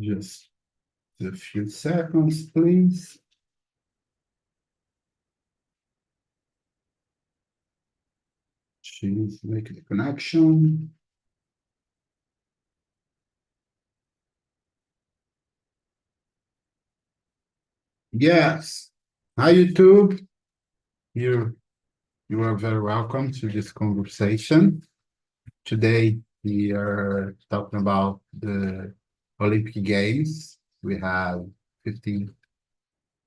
Just a few seconds, please. She's making a connection. Yes. Hi, YouTube. You are very welcome to this conversation. Today, we are talking about the Olympic Games. We have 15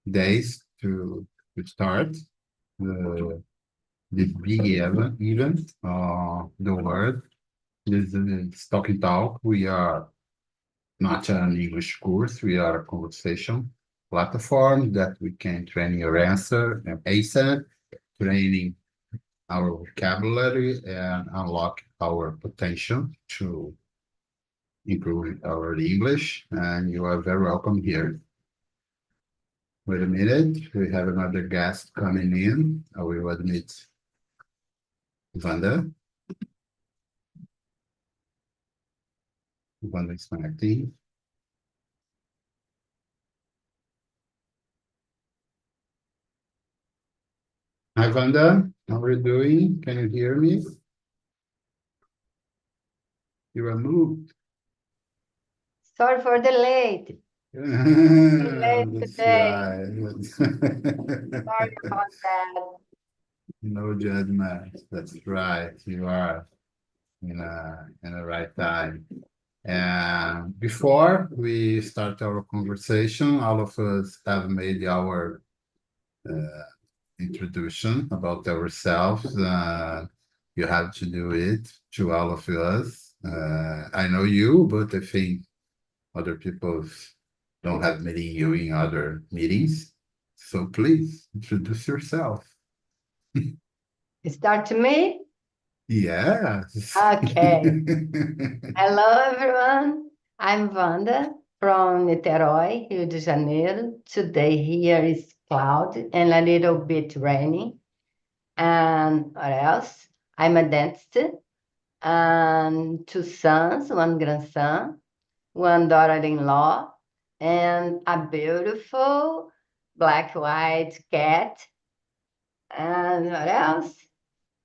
days to start this big event, the world. This is Talking Talk. We are not an English course. We are a conversation platform that we can train your answer and ASAP, training our vocabulary and unlock our potential to improve our English. And you are very welcome here. Wait a minute, we have another guest coming in. I will admit Wanda. Wanda is connecting. Hi, Wanda. How are you doing? Can you hear me? You are moved. Sorry for the late. That's Today. right. Sorry about that. No judgment. That's right. You are in the right time. And before we start our conversation, all of us have made our introduction about ourselves. You have to do it to all of us. I know you, but I think other people don't have meeting you in other meetings. So please introduce yourself. Start to me? Yes. Okay. Hello, everyone. I'm Wanda from Niterói, Rio de Janeiro. Today here is cloudy and a little bit rainy. And what else? I'm a dentist and two sons, one grandson, one daughter-in-law, and a beautiful black-white cat. And what else?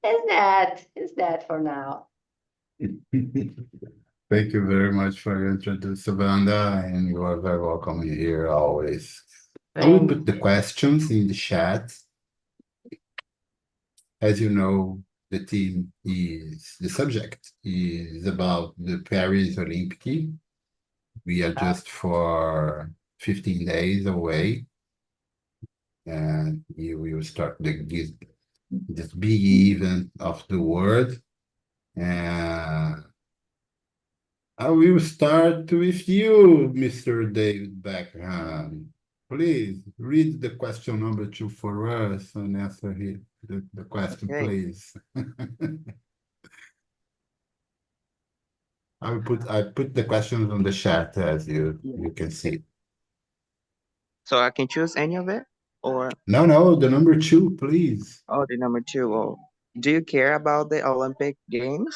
Is that for now. Thank you very much for your introduction, Wanda, and you are very welcome here always. I will put the questions in the chat. As you know, the subject is about the Paris Olympic. We are just for 15 days away, and you will start this big event of the world. And I will start with you, Mr. David Beckham. Please read the question number 2 for us and answer here the question, Okay. please. I put the questions on the chat as you can see. So I can choose any of it, or No, the number 2, please. oh, the number 2. Oh, do you care about the Olympic Games?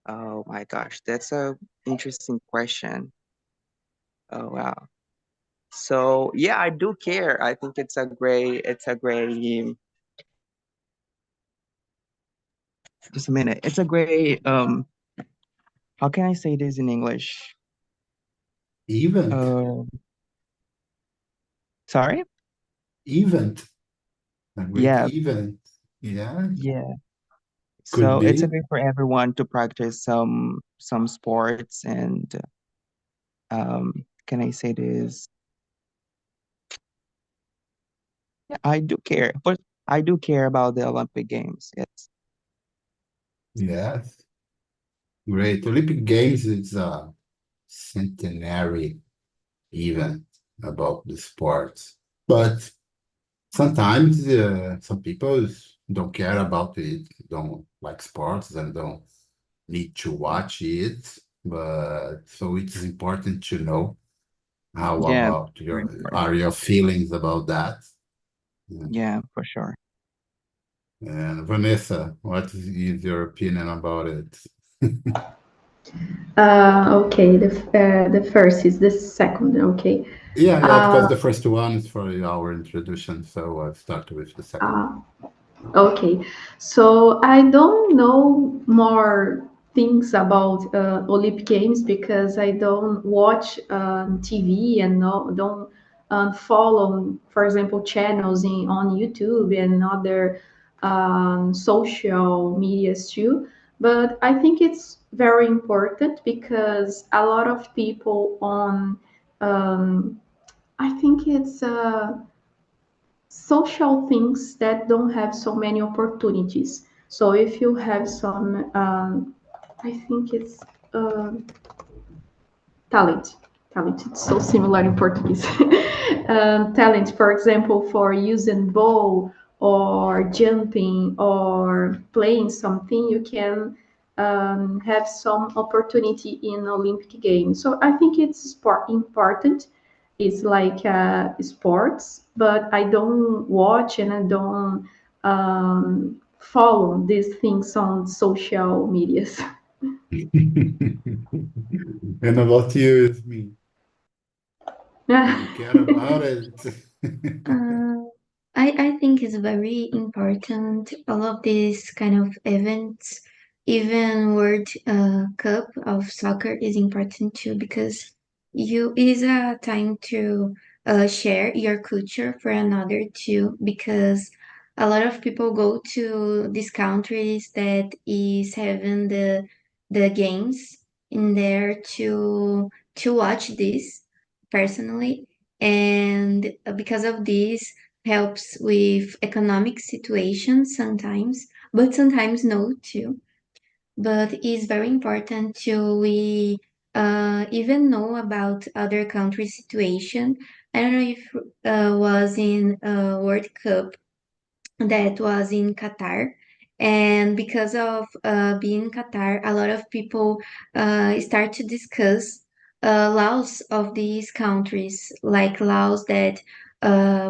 Oh my gosh, that's a interesting question. Oh wow. So yeah, I do care. I think it's a great. Just a minute. It's a great. How can I say this in English? Event. Sorry. Event. A great Yeah. event. Yeah. Yeah. Could So it's a be. way for everyone to practice some sports and can I say this? Yeah, I do care, but I do care about the Olympic Games. Yes. Yes. Great. Olympic Games is a centenary event about the sports. But sometimes some people don't care about it, don't like sports and don't need to watch it. But so it is important to know how Yeah, about very important. your feelings about that. Yeah, for sure. And Vanessa, what is your opinion about it? Okay, the first is the second. Okay. Yeah, because Uh, the first one is for our introduction, so I'll start with the second one. uh, Okay, so I don't know more things about Olympic Games because I don't watch TV and don't follow, for example, channels on YouTube and other social medias too. But I think it's very important because a lot of people on, I think it's social things that don't have so many opportunities. So if you have some, I think it's talent. Talent. It's so similar in Portuguese. Talent, for example, for using bow or jumping or playing something, you can have some opportunity in Olympic Games. So I think it's important. It's like sports, but I don't watch and I don't follow these things on social medias. And about you, it's me. Do you care about it? Uh, I think it's very important. All of these kind of events, even World Cup of soccer is important too because you it is a time to share your culture for another too because a lot of people go to these countries that is having the games in there to watch this personally and because of this helps with economic situations sometimes but sometimes no too but it's very important to we even know about other countries situation. I don't know if was in World Cup that was in Qatar. And because of being in Qatar, a lot of people start to discuss laws of these countries, like laws that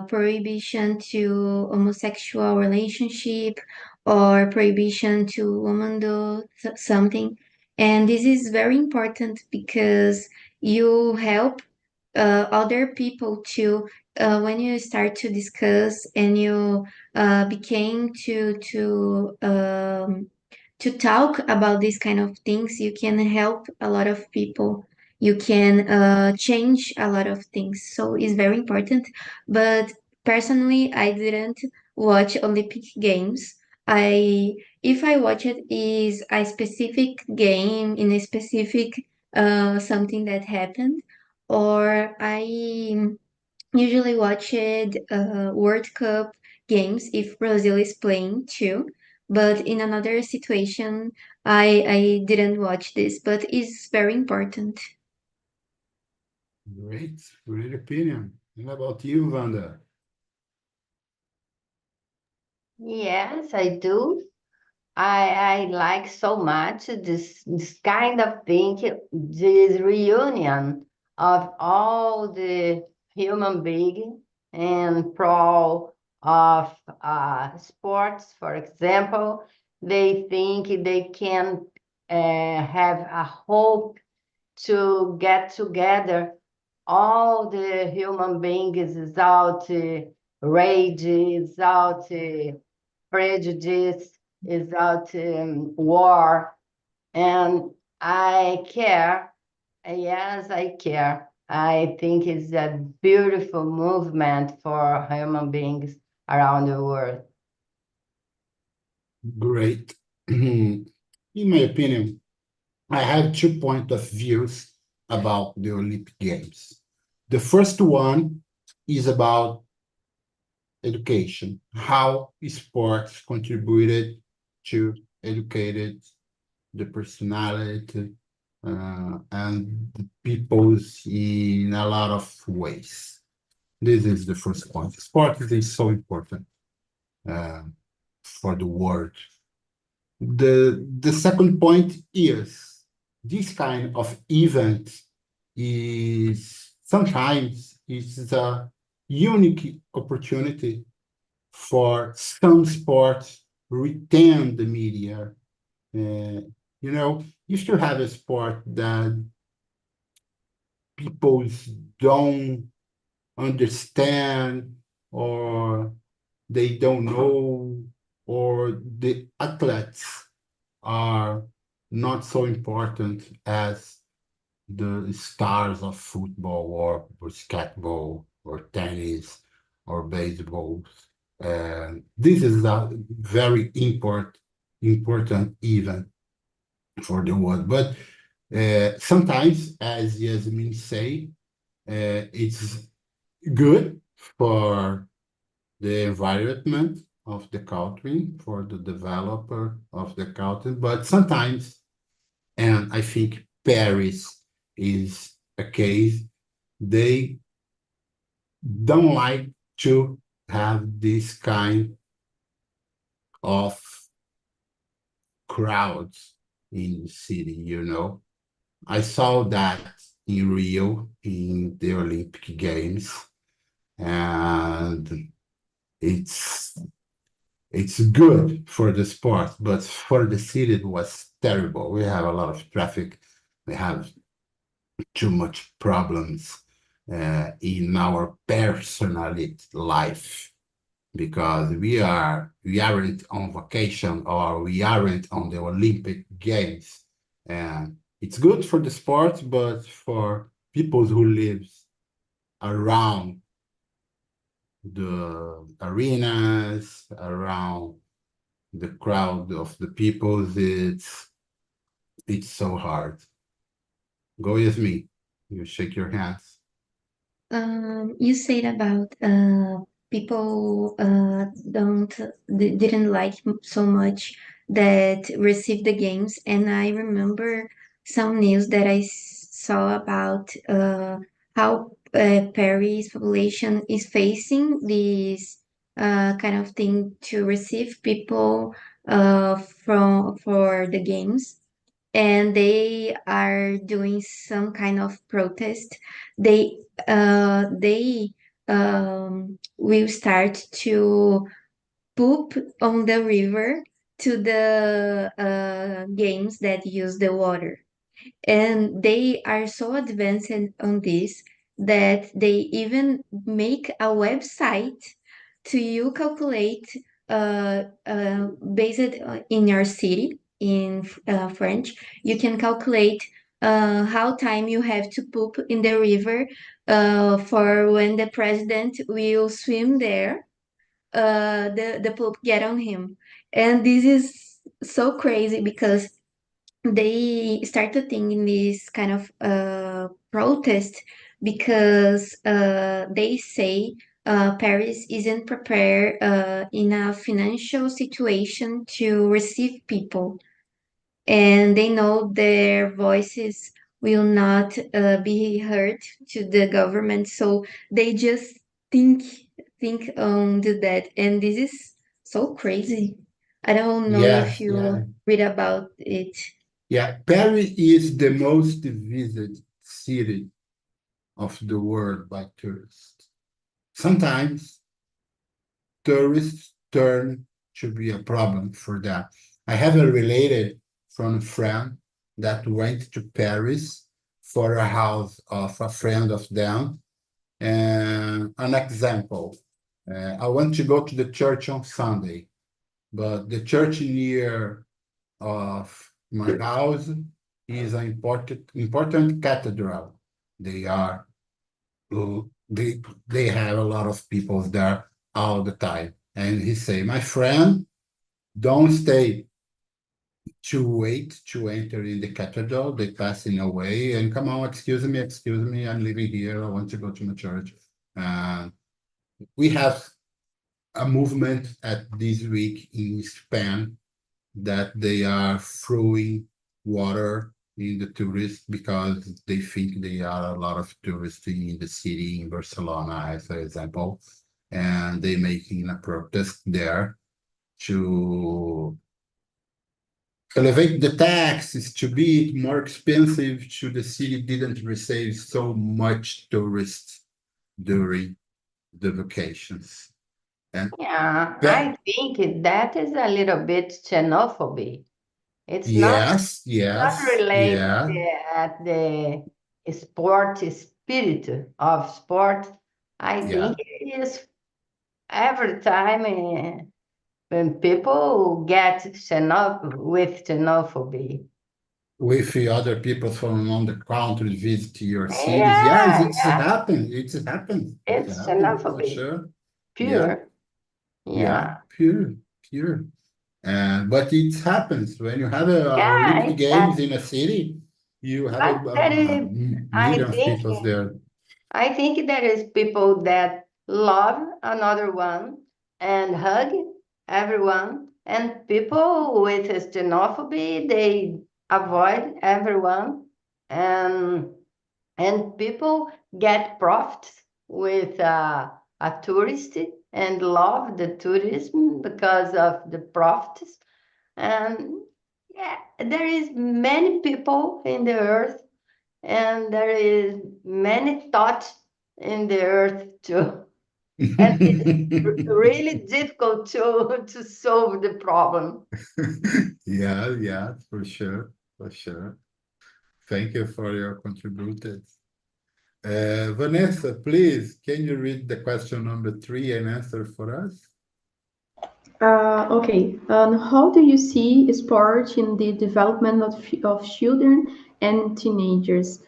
prohibition to homosexual relationship or prohibition to woman do something. And this is very important because you help other people to when you start to discuss and you became to talk about these kind of things you can help a lot of people you can change a lot of things so it's very important but personally I didn't watch Olympic Games. I if I watch it is a specific game in a specific something that happened or I usually watched World Cup games if Brazil is playing too. But in another situation, I didn't watch this, but it's very important. Great opinion. And about you, Wanda? Yes, I do. I like so much this kind of thing, this reunion of all the human being and pro of sports, for example. They think they can have a hope to get together all the human beings without rage, without prejudice, without war. And I care. Yes, I care. I think it's a beautiful movement for human beings around the world. Great. In my opinion, I have 2 points of views about the Olympic Games. The first one is about education, how sports contributed to educated the personality and the peoples in a lot of ways. This is the first point. Sport is so important uh, for the world. The second point is this kind of event is sometimes it's a unique opportunity for some sports retain the media uh, you still have a sport that people don't understand, or they don't know, or the athletes are not so important as the stars of football or basketball or tennis or baseball. This is a very important event for the world. But sometimes, as Yasmin say, it's good for the environment of the country, for the developer of the country, but sometimes, and I think Paris is a case, they don't like to have this kind of crowds in the city. I saw that in Rio in the Olympic Games, and it's it's good for the sport, but for the city it was terrible. We have a lot of traffic. We have too much problems in our personal life, because we aren't on vacation, or we aren't on the Olympic Games. And it's good for the sport, but for people who live around the arenas, around the crowd of the people, it's so hard. Go with me. You shake your hands. You said about people didn't like so much that received the games, and I remember some news that I saw about how Paris population is facing this kind of thing to receive people from for the games, and they are doing some kind of protest. They will start to poop on the river to the games that use the water, and they are so advanced on this that they even make a website to you calculate based in your city in French. You can calculate how time you have to poop in the river for when the president will swim there. The poop get on him, and this is so crazy because they started thinking this kind of protest because they say Paris isn't prepared in a financial situation to receive people, and they know their voices will not be heard to the government, so they just think on do that, and this is so crazy. I don't know if Yes, you yeah. read about it. Yeah, Paris is the most visited city of the world by tourists. Sometimes tourists turn to be a problem for that. I have a related from a friend that went to Paris for a house of a friend of them. And an example, I want to go to the church on Sunday, but the church near of my house is an important cathedral. They are they have a lot of people there all the time. And he say, my friend, don't stay to wait to enter in the cathedral. They passing away and come on, excuse me, I'm living here. I want to go to my church. And we have a movement at this week in Spain that they are throwing water in the tourists because they think there are a lot of tourists in the city, in Barcelona, as an example, and they making a protest there to elevate the taxes to be more expensive, to the city didn't receive so much tourists during the vacations. And Yeah, that, I think that is a little bit xenophobic. It's not Yes, not yes, related yeah. at the sport spirit of sport. I Yeah, think it is every time when people get with xenophobia. with the other people from another country visit your cities. Yes, Yeah, it's yeah, happened. It's it's happened for xenophobia, sure. Yeah, pure. yeah, Yeah, pure. And but it happens when you have a yeah, Olympic it's that. Games in a city, you have But that is, I millions of think, people there. I think there is people that love another one and hug everyone, and people with xenophobia they avoid everyone, and people get profits with a tourist and love the tourism because of the profits. And yeah, there is many people in the earth, and there is many thoughts in the earth too. And it's really difficult to solve the problem. Yeah, yeah, for sure, for sure. Thank you for your contributed. Vanessa, please, can you read the question number 3 and answer for us? Okay. How do you see sport in the development of children and teenagers?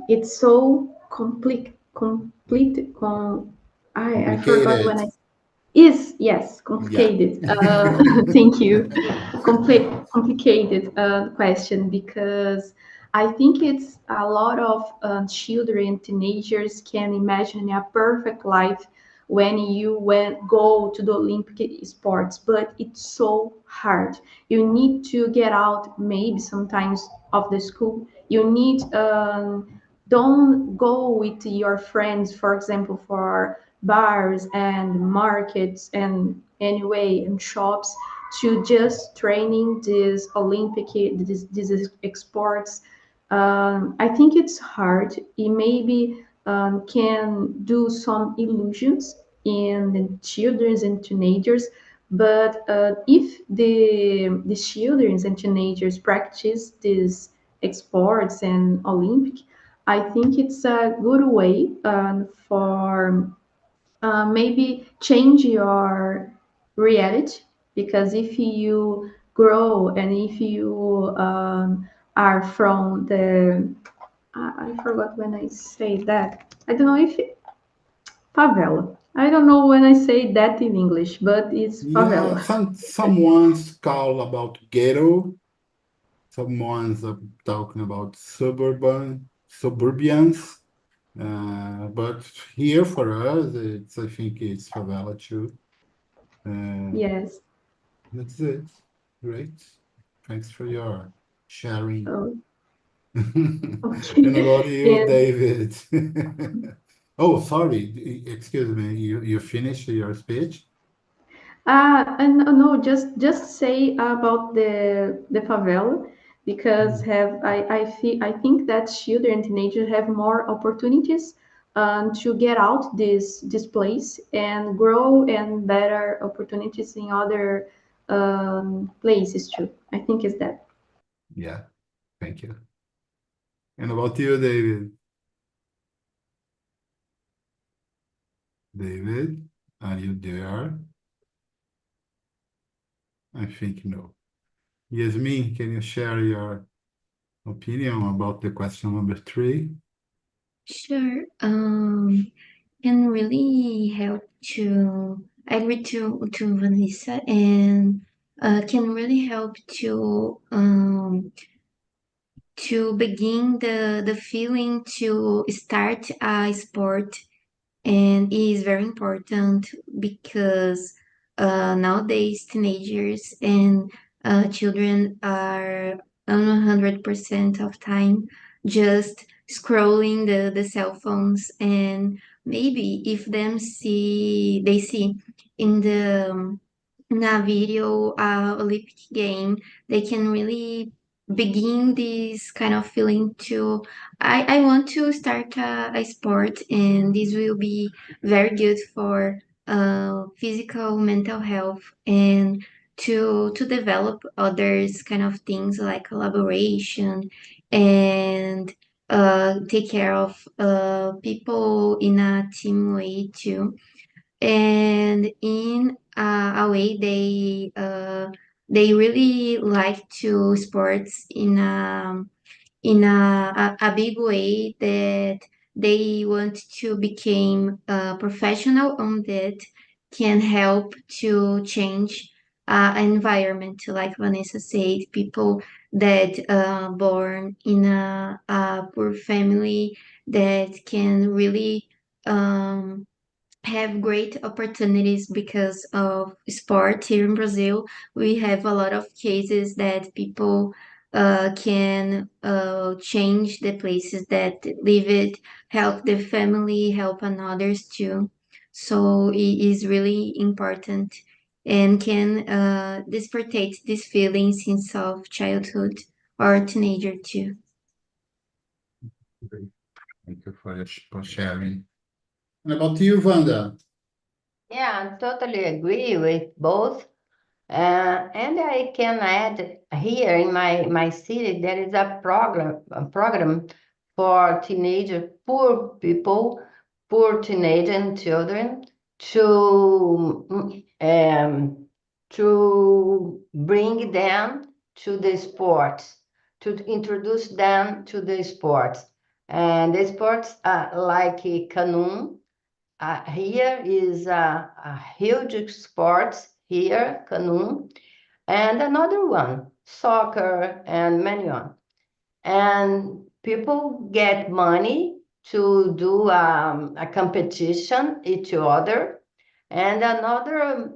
It's so I forgot when Complicated. I is yes Yeah. complicated. Thank you. Complicated question because I think it's a lot of children, teenagers can imagine a perfect life when you go to the Olympic sports, but it's so hard. You need to get out maybe sometimes of the school. You need don't go with your friends, for example, for bars and markets and anyway and shops to just training these these exports. I think it's hard. It maybe can do some illusions in the children and teenagers, but if the children and teenagers practice these exports and Olympic, I think it's a good way for maybe change your reality, because if you grow and if you are from the I forgot when I say that. I don't know if favela. I don't know when I say that in English, but it's Yeah, favela. someone's call about ghetto, someone's talking about suburbians. But here for us, I think it's favela too. Uh, Yes. that's it. Great. Thanks for your sharing. Oh, And about okay. you, And David. Oh, sorry. Excuse me. You finished your speech? and no, just say about the favela, because Mm. have I think that children and teenagers have more opportunities to get out this place and grow and better opportunities in other places too. I think is that. Yeah, thank you. And about you, David? David, are you there? I think no. Yasmin, can you share your opinion about the question number 3? Sure. Can really help to I agree to Vanessa, and can really help to begin the feeling to start a sport, and it is very important because nowadays teenagers and children are 100% of time just scrolling the cell phones, and maybe if they see in the in a video Olympic game, they can really begin this kind of feeling to I want to start a sport, and this will be very good for physical mental health, and to develop others kind of things like collaboration and take care of people in a team way too. And in a way they really like to sports in a big way that they want to become professional on that can help to change environment like Vanessa said, people that born in a poor family that can really have great opportunities because of sport here in Brazil. We have a lot of cases that people can change the places that live it, help the family, help others too. So it is really important and can dispertate these feelings since of childhood or teenager too. Great. Thank you for sharing. And about you, Wanda? Yeah, I totally agree with both. And I can add here in my city, there is a program for teenager, poor people, poor teenage and children to bring them to the sports, to introduce them to the sports. And the sports like canoe, here is a huge sport here, canoe, and another one, soccer, and many on. And people get money to do a competition each other, and another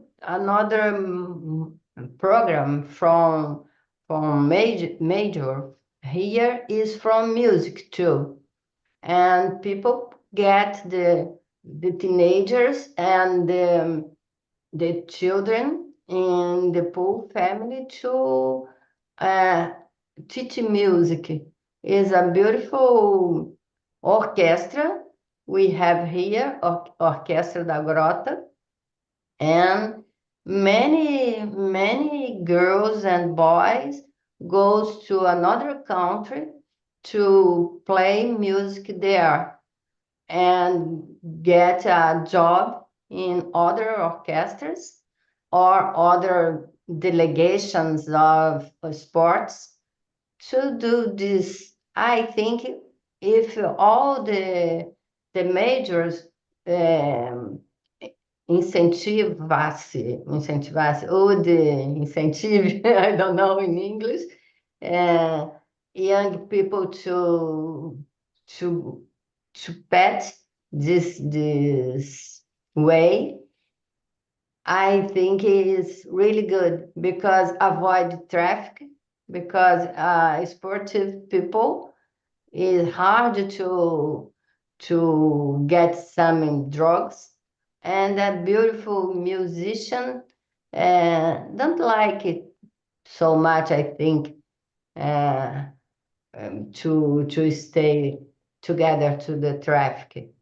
program from major here is from music too, and people get the teenagers and the children in the poor family to uh, teach music. Is a beautiful orchestra we have here, Orquestra da Grota, and many girls and boys goes to another country to play music there and get a job in other orchestras or other delegations of sports to do this. I think if all the majors um, incentivasse, ou the incentive, I don't know in English, uh, young people to to pet this way, I think it is really good because avoid traffic, because sportive people is hard to get some drugs, and a beautiful musician don't like it so much, I think, uh, to stay together to the traffic.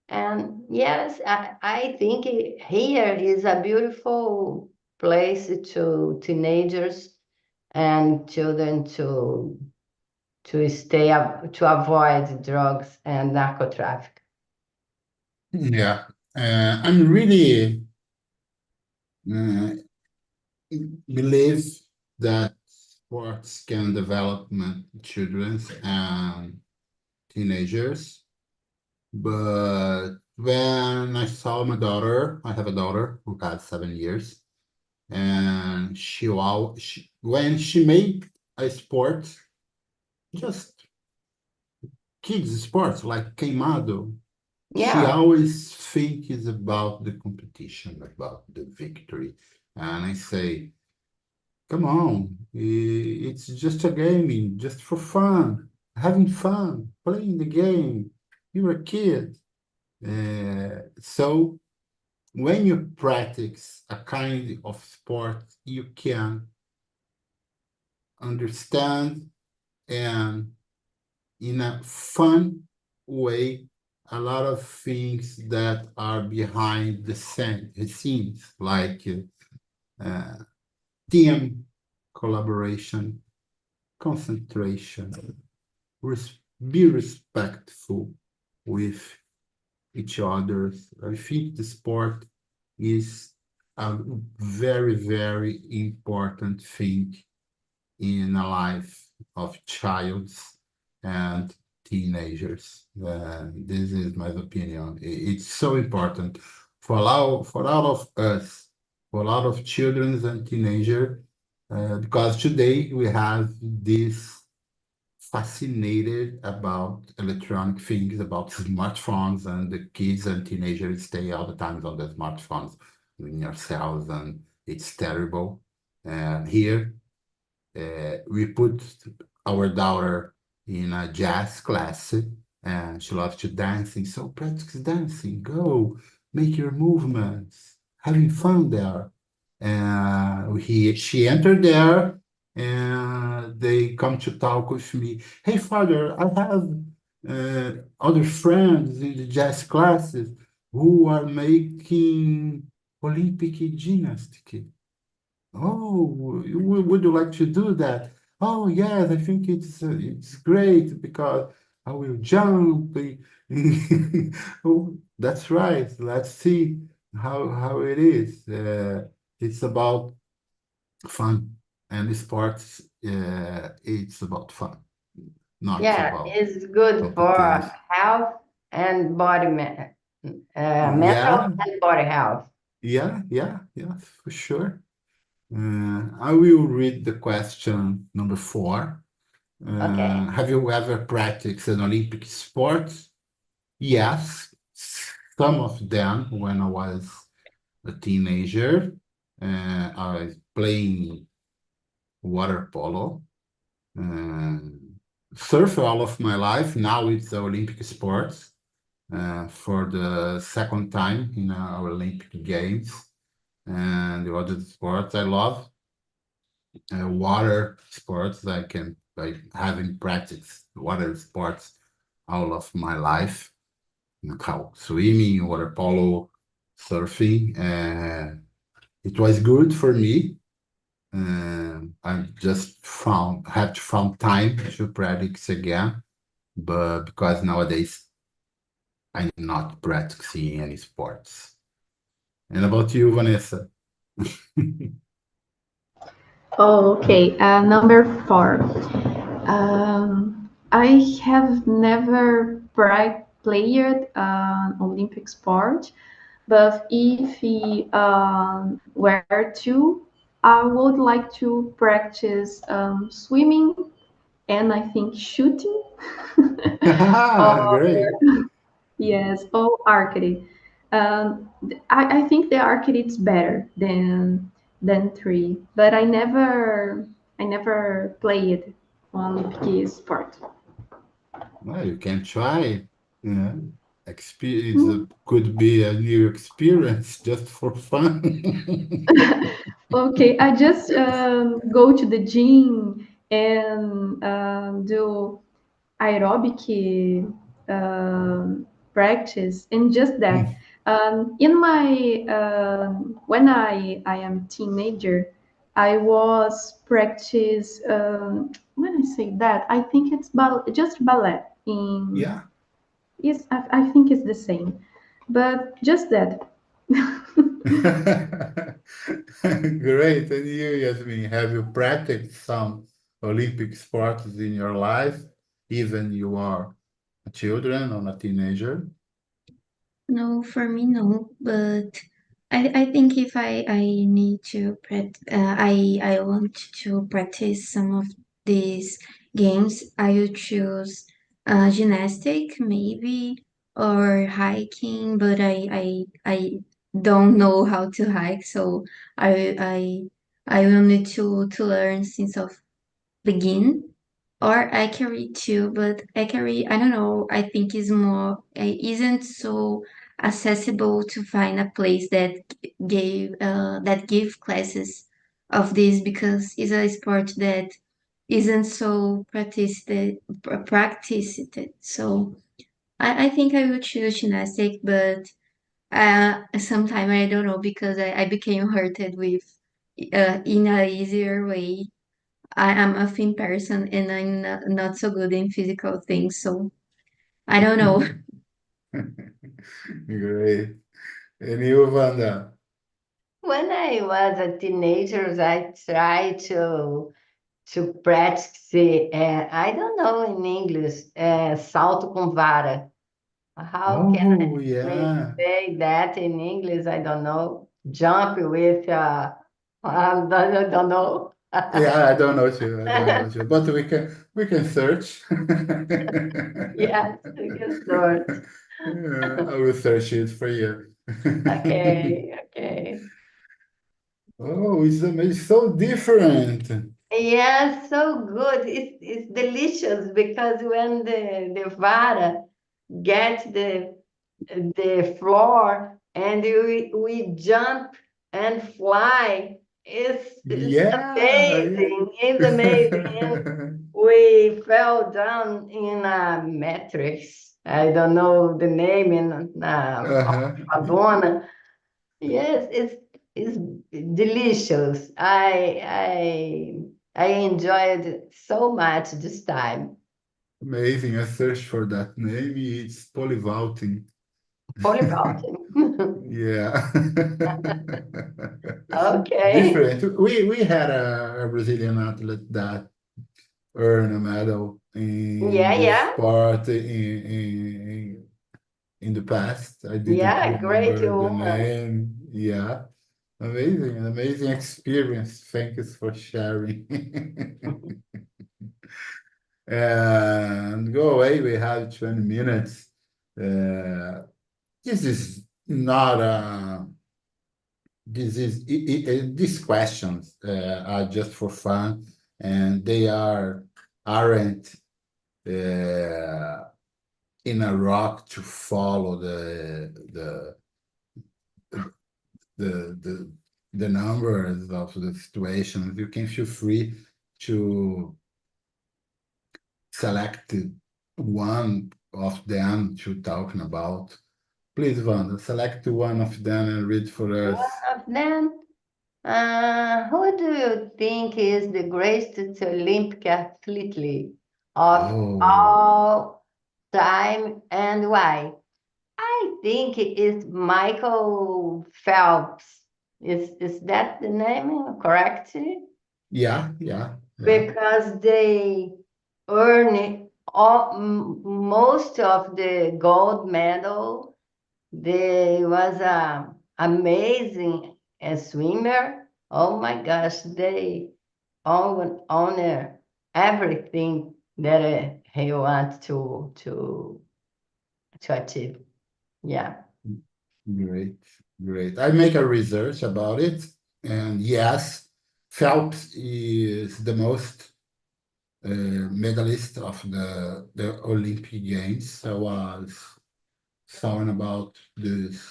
And yes, I think here is a beautiful place to teenagers and children to stay up to avoid drugs and narco traffic. Yeah, I'm really uh, believe that sports can develop children and teenagers. But when I saw my daughter, I have a daughter who has 7 years, and when she made a sport, just kids sports like queimado, she Yeah, always thinks about the competition, about the victory. And I say, come on, it's just a gaming, just for fun, having fun, playing the game. You're a kid. So when you practice a kind of sport, you can understand and in a fun way a lot of things that are behind the scenes, like team collaboration, concentration, be respectful with each other. I think the sport is a very, very important thing in a life of childs and teenagers. This is my opinion. It's so important for all of us, for a lot of children and teenagers, because today we have this fascinated about electronic things, about smartphones, and the kids and teenagers stay all the time on the smartphones in yourselves, and it's terrible. And here we put our daughter in a jazz class, and she loves to dancing. So practice dancing, go make your movements, having fun there. And she entered there, and they come to talk with me. Hey, father, I have other friends in the jazz classes who are making Olympic gymnastics. Oh, would you like to do that? Oh, yes, I think it's great because I will jump. Oh, that's right. Let's see how it is. It's about fun, and sports. It's about fun, not Yeah, about it's good for competition. health and mental Yeah, and body health. yeah, for sure. I will read the question number 4. Okay. Have you ever practiced an Olympic sport? Yes, some of them when I was a teenager. I was playing water polo, uh, surf all of my life. Now it's the Olympic sports for the second time in our Olympic Games. And the other sports I love water sports. I having practiced water sports all of my life, like how swimming, water polo, surfing. It was good for me. I just had to found time to practice again, but because nowadays I'm not practicing any sports. And about you, Vanessa? Oh, okay. Number 4. I have never played an Olympic sport, but if he were to, I would like to practice swimming and I think shooting. Or Great. yes, or archery. I think the archery is better than three, but I never played one PK sport. Well, you can try, you know. Experience Hmm. could be a new experience just for fun. Okay, I just go to the gym and do aerobic practice and just that. In my when I am teenager, I was practice when I say that I think it's just ballet in Yeah. yes I think it's the same, but just that. Great. And you, Yasmin, have you practiced some Olympic sports in your life, even you are a children or a teenager? No, for me, no. But I think if I need to I want to practice some of these games, I would choose gymnastic maybe or hiking. But I don't know how to hike, so I will need to learn since of begin. Or I carry too, but I carry, I don't know, I think is more, isn't so accessible to find a place that that give classes of this because it's a sport that isn't so practiced. So I think I would choose gymnastic, but sometime I don't know because I became hurted with in a easier way. I am a thin person and I'm not so good in physical things, so I don't know. Great. And you, Wanda? When I was a teenager, I tried to practice, I don't know in English, salto com vara. How can Oh, we yeah. say that in English? I don't know. Jump with, I don't know. Yeah, I don't know too. I don't know too. But we can search. Yes, we can sort. I will search it for you. Okay, okay. Oh, it's amazing. So different. Yeah, so good. It's delicious because when the vara gets the floor and we jump and fly, it's Yeah, amazing. It's amazing. yeah. We fell down in a mattress. I don't know the name in Uh-huh. Madonna. Yes, it's delicious. I enjoyed it so much this time. Amazing. I searched for that name. It's polyvaulting. Polyglot. Yeah. Okay. Different. We had a Brazilian athlete that earned a medal in Yeah, this yeah, sport in the past. I didn't yeah. Great remember the woman. name. Yeah. Amazing, amazing experience. Thank you for sharing. And go away. We have 20 minutes. Uh, this is not these questions are just for fun, and they aren't uh, in a rock to follow the the the numbers of the situations. You can feel free to select one of them to talking about. Please, Wanda, select one of them and read for us. Of them, who do you think is the greatest Olympic athlete of Oh, all time and why? I think it's Michael Phelps. Is that the name correct? yeah, yeah, yeah. Because they earn most of the gold medal. They was a amazing swimmer. Oh my gosh, they own everything that he wants to achieve. Yeah. Great, great. I make a research about it, and yes, Phelps is the most medalist of the Olympic Games. I was talking about this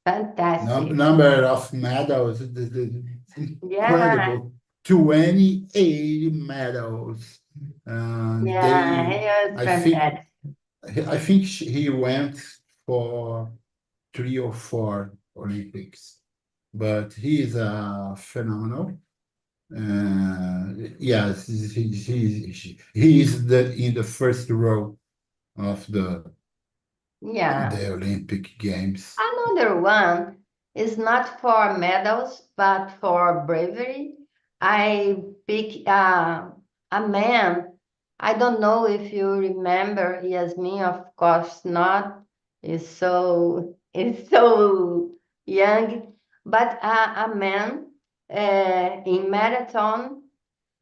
Fantastic. number of medals, Yeah, incredible, 28 medals. yeah, he was I think, fantastic. he went for 3 or 4 Olympics, but he is a phenomenal. Yes, he is in the first row of Yeah. the Olympic Games. Another one is not for medals, but for bravery. I pick a man. I don't know if you remember Yasmin, of course not. Is so young, but a man in marathon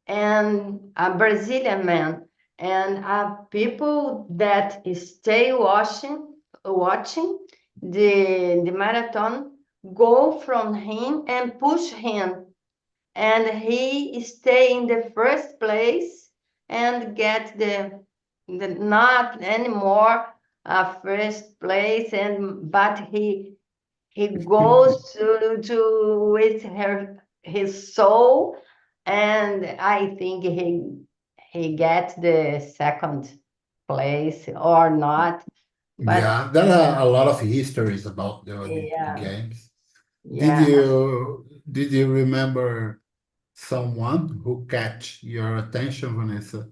and a Brazilian man and people that stay watching the marathon go from him and push him and he stay in the first place and get the not anymore first place and but he goes to with his soul and I think he gets the second place or not but Yeah, there are a lot of histories about the Olympic yeah, Games. Did yeah. you Did you remember someone who catch your attention, Vanessa?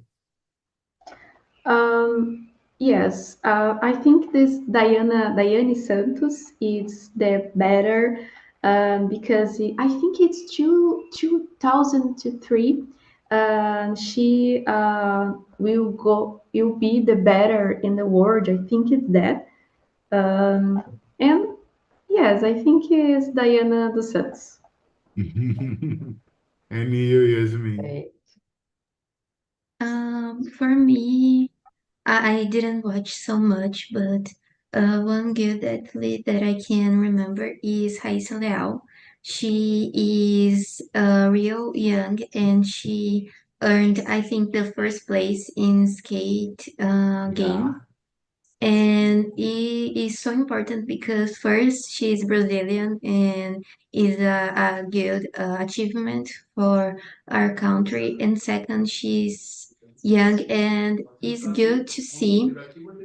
Yes, I think this Daiane Santos is the better because I think it's 2003. She will be the better in the world. I think it's that. And yes, I think it's Diana dos Santos. And you, Yasmin. Great. For me, I didn't watch so much, but one good athlete that I can remember is Raíssa Leal. She is real young and she earned, I think, the first place in skate Yeah. game. And it is so important because first she's Brazilian and is a good achievement for our country. And second, she's young and it's good to see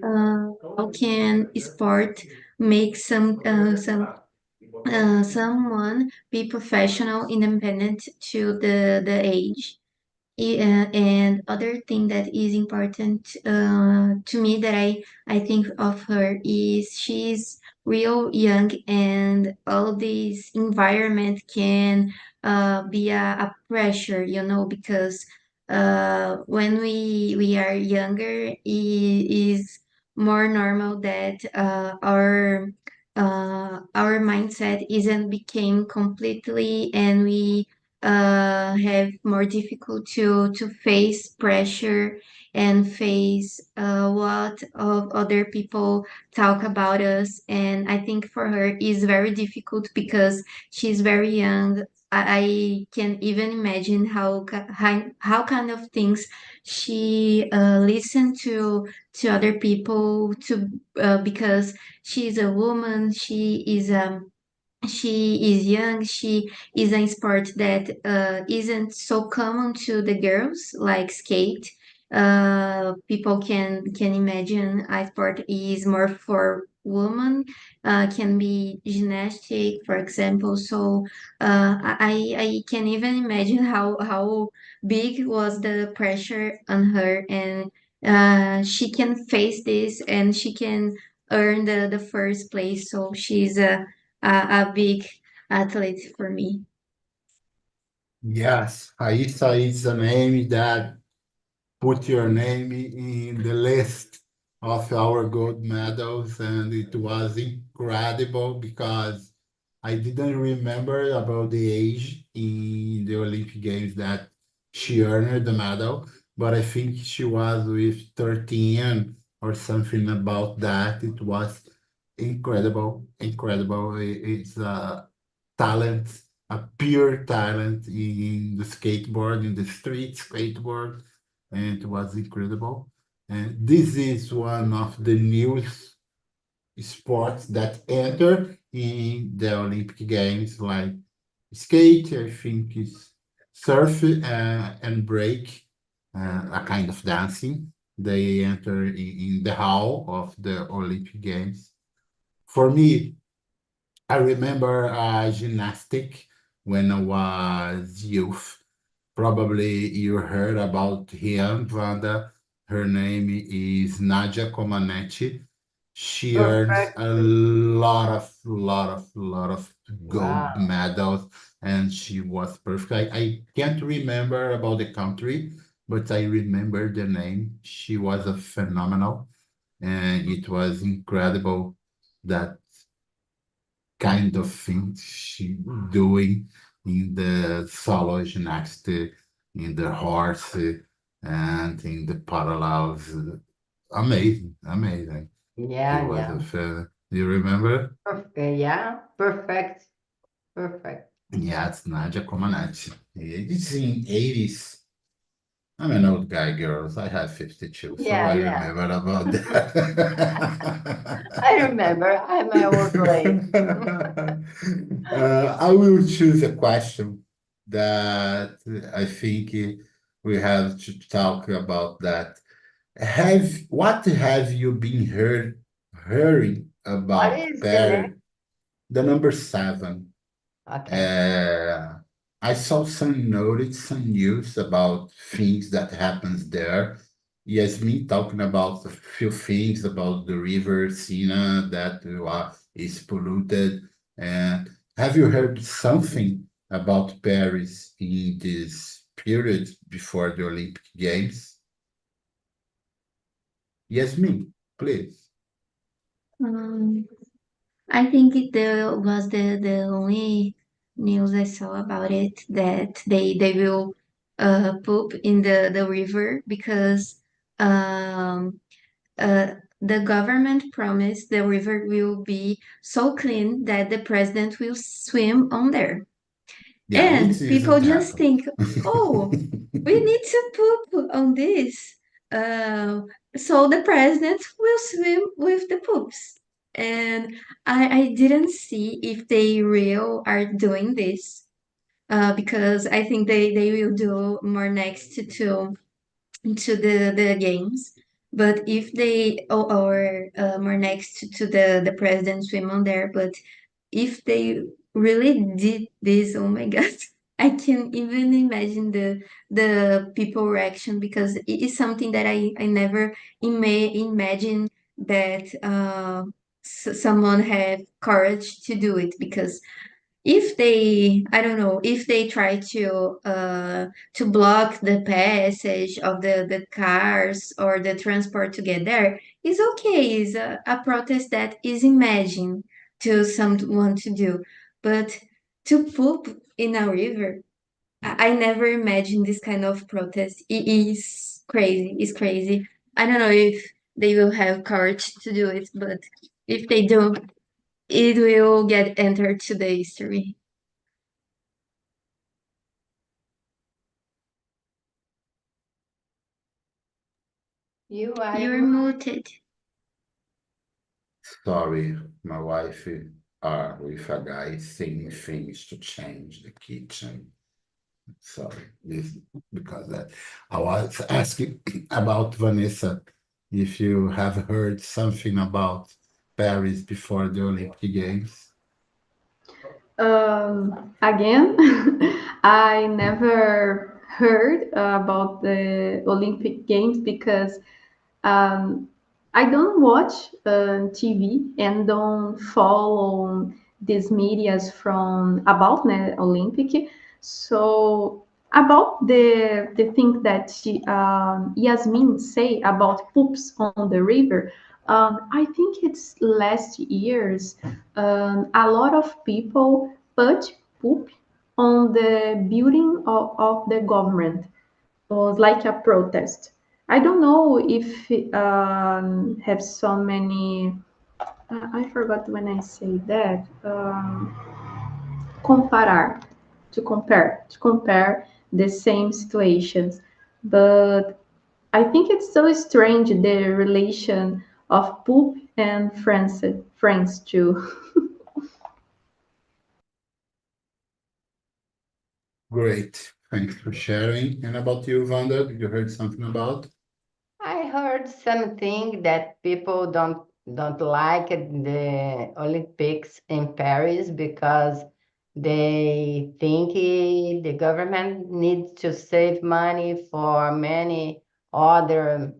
how can sport make someone be professional independent to the age. And other thing that is important to me that I think of her is she's real young and all this environment can be a pressure, because when we are younger, it is more normal that our mindset isn't became completely and we have more difficult to face pressure and face what of other people talk about us. And I think for her is very difficult because she's very young. I can even imagine how kind of things she listened to other people to because she's a woman. She is young. She is a sport that isn't so common to the girls, like skate. People can imagine a sport is more for women. Can be gymnastic, for example. So I can even imagine how big was the pressure on her, and she can face this, and she can earn the first place. So she's a big athlete for me. Yes, Raíssa is a name that put your name in the list of our gold medals, and it was incredible because I didn't remember about the age in the Olympic Games that she earned the medal, but I think she was with 13 or something about that. It was incredible, incredible. It's a talent, a pure talent in the skateboard, in the street skateboard, and it was incredible. And this is one of the newest sports that enter in the Olympic Games, like skate, I think is surf and break, a kind of dancing. They enter in the hall of the Olympic Games. For me, I remember gymnastic when I was youth. Probably you heard about him, Wanda. Her name is Nadia Comaneci. She earns Perfect. a lot of gold Wow. medals, and she was perfect. I can't remember about the country, but I remember the name. She was a phenomenal, and it was incredible that kind of things she doing in the solo gymnastics, in the horse, and in the parallels. Amazing, amazing. It Yeah, was yeah. you remember? Perfect. Yeah, perfect. Perfect. Yeah, it's Nadia Comaneci. It's in 80s. I'm an old guy, girls. I have 52, so Yeah, I yeah. remember about that. I remember. I'm an old lady. I will choose a question that I think we have to talk about that. What have you been hearing What about is the name? Paris? The number 7. Okay. I saw some notice, some news about things that happens there. Yasmin talking about a few things about the river Sina that is polluted. And have you heard something about Paris in this period before the Olympic Games? Yasmin, please. Um, I think there was the only news I saw about it that they will poop in the river because um the government promised the river will be so clean that the president will swim on there. Yeah, it And people isn't just happen. think, oh, we need to poop on this. Uh, so the president will swim with the poops. And I didn't see if they real are doing this because I think they will do more next to the games. But if they or more next to the president swim on there, but if they really did this, oh my God, I can't even imagine the people reaction because it is something that I never imagine that someone have courage to do it because if they I don't know if they try to block the passage of the cars or the transport to get there, it's okay. It's a protest that is imagined to someone to do, but to poop in a river, I never imagined this kind of protest. It is crazy. It's crazy. I don't know if they will have courage to do it, but if they do, it will get entered to the history. You are You're muted. Sorry, my wife are with a guy saying things to change the kitchen. Sorry, this because that I was asking about Vanessa if you have heard something about Paris before the Olympic Games. Again, I never heard about the Olympic Games because um, I don't watch TV and don't follow these medias from about the Olympic. So about the thing that Yasmin say about poops on the river, I think it's last years a lot of people put poop on the building of the government. It was like a protest. I don't know if have so many. I forgot when I say that. Comparar, to compare the same situations, but I think it's so strange the relation of poop and France too. Great, thanks for sharing. And about you, Wanda, did you heard something about? I heard something that people don't like the Olympics in Paris because they think the government needs to save money for many other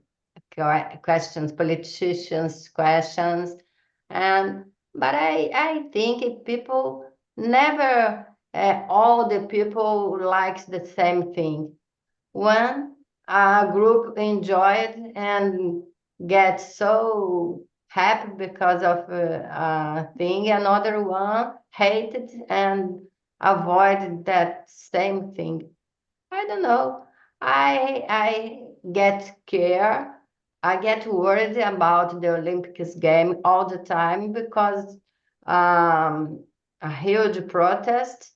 questions, politicians' questions, and but I think if people never all the people likes the same thing. One group enjoyed and get so happy because of a thing, another one hated and avoided that same thing. I don't know. I get care. I get worried about the Olympics game all the time because a huge protest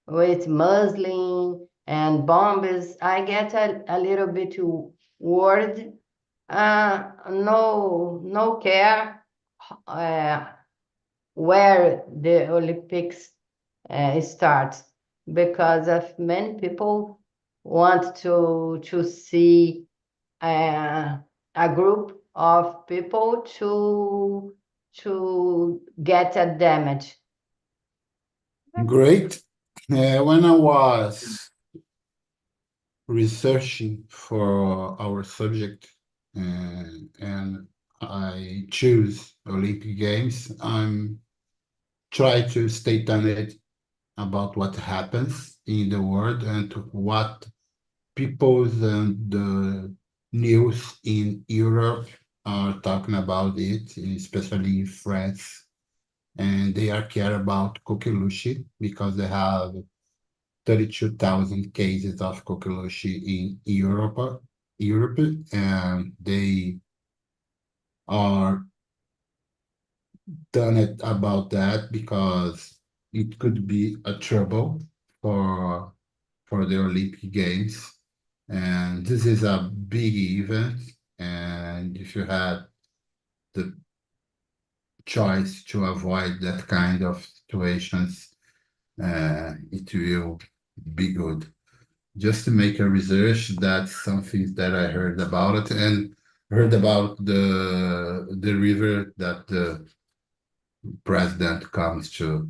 with Muslim and bombs. I get a little bit worried. No care uh, where the Olympics starts because of many people want to see uh, a group of people to get a damage. Great. When I was researching for our subject and I choose Olympic Games, I'm try to stay tuned about what happens in the world and what people's and the news in Europe are talking about it, especially in France, and they are care about coqueluche because they have 32,000 cases of coqueluche in Europe, and they are done it about that because it could be a trouble for the Olympic Games. And this is a big event. And if you had the choice to avoid that kind of situations, it will be good. Just to make a research, that's something that I heard about it and heard about the river that the president comes to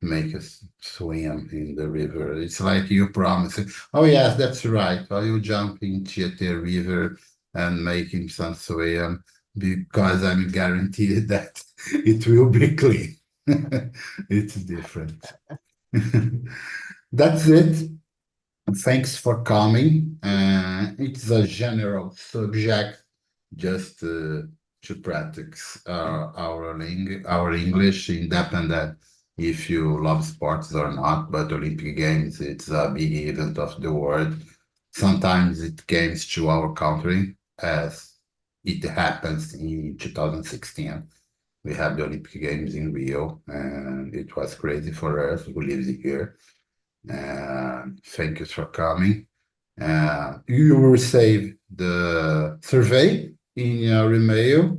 make us swim in the river. It's like you promise. Oh yes, that's right. I will jump into the river and make him some swim because I'm guaranteed that it will be clean. It's different. That's it. Thanks for coming. It's a general subject, just to practice our English, independent if you love sports or not. But Olympic Games, it's a big event of the world. Sometimes it comes to our country, as it happens in 2016. We have the Olympic Games in Rio, and it was crazy for us who lives here. Thank you for coming. You will receive the survey in your email.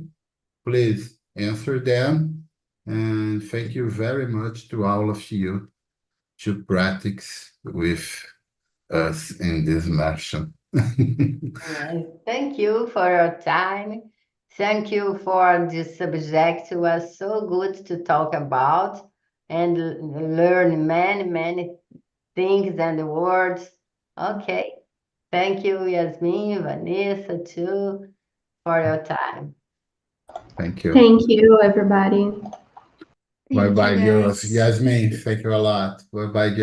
Please answer them. And thank you very much to all of you to practice with us in this immersion. Thank you for your time. Thank you for this subject. It was so good to talk about and learn many, many things and words. Okay. Thank you, Yasmin, Vanessa, too, for your time. Thank you. Thank you, everybody. Bye Thank you, bye, girls. guys. Yasmin, thank you a lot. Bye bye, girls.